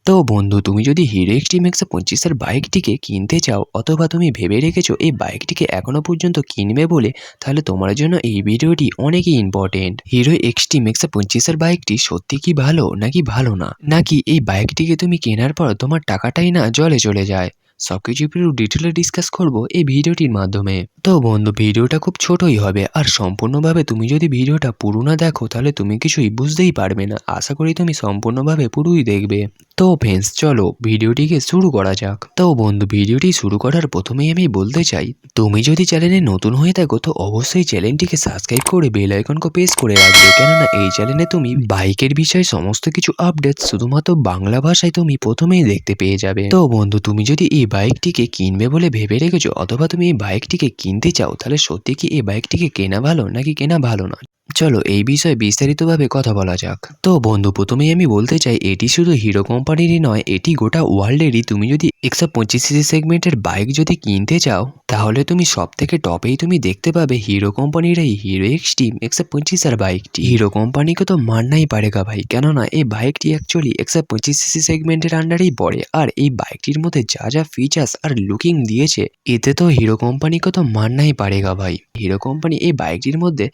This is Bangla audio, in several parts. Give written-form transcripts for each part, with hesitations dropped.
তো বন্ধু, তুমি যদি হিরো এক্সট্রিম 125 এর বাইকটিকে কিনতে চাও অথবা তুমি ভেবে রেখেছো এই বাইকটিকে এখনো পর্যন্ত কিনবে বলে, তাহলে তোমার জন্য এই ভিডিওটি অনেকই ইম্পর্টেন্ট। হিরো এক্সট্রিম 125 এর বাইকটি সত্যি কি ভালো নাকি ভালো না, নাকি এই বাইকটিকে তুমি কেনার পর তোমার টাকাটাই না জলে চলে যায়, সবকিছু পুরো ডিটেলে ডিসকাস করব এই ভিডিওটির মাধ্যমে। তো বন্ধু, ভিডিওটা খুব ছোটই হবে, আর সম্পূর্ণভাবে তুমি যদি ভিডিওটা পুরো না দেখো তাহলে তুমি কিছুই বুঝতেই পারবে না। আশা করি তুমি সম্পূর্ণভাবে পুরোই দেখবে। তো ফ্রেন্ডস, চলো ভিডিওটিকে শুরু করা যাক। তো বন্ধু, ভিডিওটি শুরু করার প্রথমেই আমি বলতে চাই, তুমি যদি চ্যানেলে নতুন হয়ে থাকো তো অবশ্যই চ্যানেলটিকে সাবস্ক্রাইব করে বেল আইকনকে প্রেস করে রাখবে, কেননা এই চ্যানেলে তুমি বাইকের বিষয়ে সমস্ত কিছু আপডেট শুধুমাত্র বাংলা ভাষায় তুমি প্রথমেই দেখতে পেয়ে যাবে। তো বন্ধু, তুমি যদি এই বাইকটিকে কিনবে বলে ভেবে রেখেছো অথবা তুমি এই বাইকটিকে কিনতে চাও, তাহলে সত্যি কি এই বাইকটিকে কেনা ভালো নাকি কেনা ভালো না, চলো এই বিষয়ে বিস্তারিতভাবে কথা বলা যাক। তো বন্ধু, প্রথমেই আমি বলতে চাই, এটি শুধু হিরো কোম্পানিরই নয়, এটি গোটা ওয়ার্ল্ডেরই। তুমি যদি 125cc সেগমেন্টের বাইক যদি কিনতে চাও, তাহলে তুমি সব থেকে টপেই তুমি দেখতে পাবে হিরো কোম্পানির এই হিরো এক্সট্রিম 125 এর বাইকটি। হিরো কোম্পানিকে তো মাননাই পারেগা ভাই, কেননা এই বাইকটি অ্যাকচুয়ালি 125cc সেগমেন্টের আন্ডারেই পড়ে, আর এই বাইকটির মধ্যে যা যা ফিচার্স আর লুকিং দিয়েছে, এতে তো হিরো কোম্পানিকে তো মাননাই পারেগা ভাই। হিরো কোম্পানি এই বাইকটির মধ্যে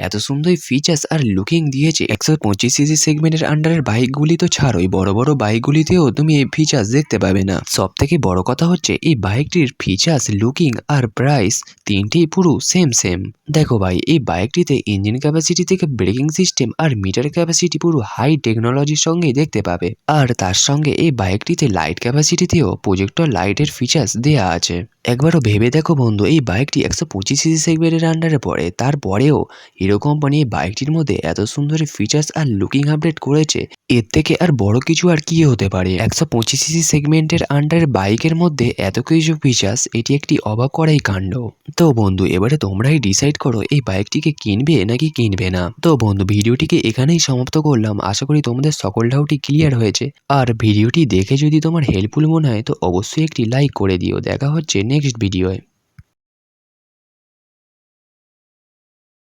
এত সুন্দর ফিচার্স আর লুকিং দিয়েছে, 125cc সেগমেন্টের আন্ডারের বাইকগুলি তো ছাড়োই, বড় বড় বাইকগুলিতেও তুমি এই ফিচার্স দেখতে পাবে না। সব থেকে বড় কথা হচ্ছে এই বাইকটির ফিচার্স, লুকিং আর প্রাইস তিনটেই পুরো সেম। দেখো ভাই, এই বাইকটিতে ইঞ্জিন ক্যাপাসিটি থেকে ব্রেকিং সিস্টেম আর মিটার ক্যাপাসিটি পুরো হাই টেকনোলজির সঙ্গে দেখতে পাবে, আর তার সঙ্গে এই বাইকটিতে লাইট ক্যাপাসিটিতেও প্রজেক্টর লাইটের ফিচার্স দেয়া আছে। একবারও ভেবে দেখো বন্ধু, এই বাইকটি 125cc সেগমেন্টের আন্ডারে পড়ে, তারপরেও হিরো কোম্পানি এই বাইকটির মধ্যে এত সুন্দর ফিচার্স আর লুকিং আপডেট করেছে। এর থেকে আর বড় কিছু আর কি হতে পারে? 125cc সেগমেন্টের আন্ডার বাইকের মধ্যে এত কিছু ফিচার্স, এটি একটি অবাক করাই কাণ্ড। তো বন্ধু, এবারে তোমরাই ডিসাইড করো এই বাইকটিকে কিনবে নাকি কিনবে না। তো বন্ধু, ভিডিওটিকে এখানেই সমাপ্ত করলাম। আশা করি তোমাদের সকল ডাউটই ক্লিয়ার হয়েছে, আর ভিডিওটি দেখে যদি তোমার হেল্পফুল মনে হয় তো অবশ্যই একটি লাইক করে দিও। দেখা হচ্ছে নেক্সট ভিডিওয়।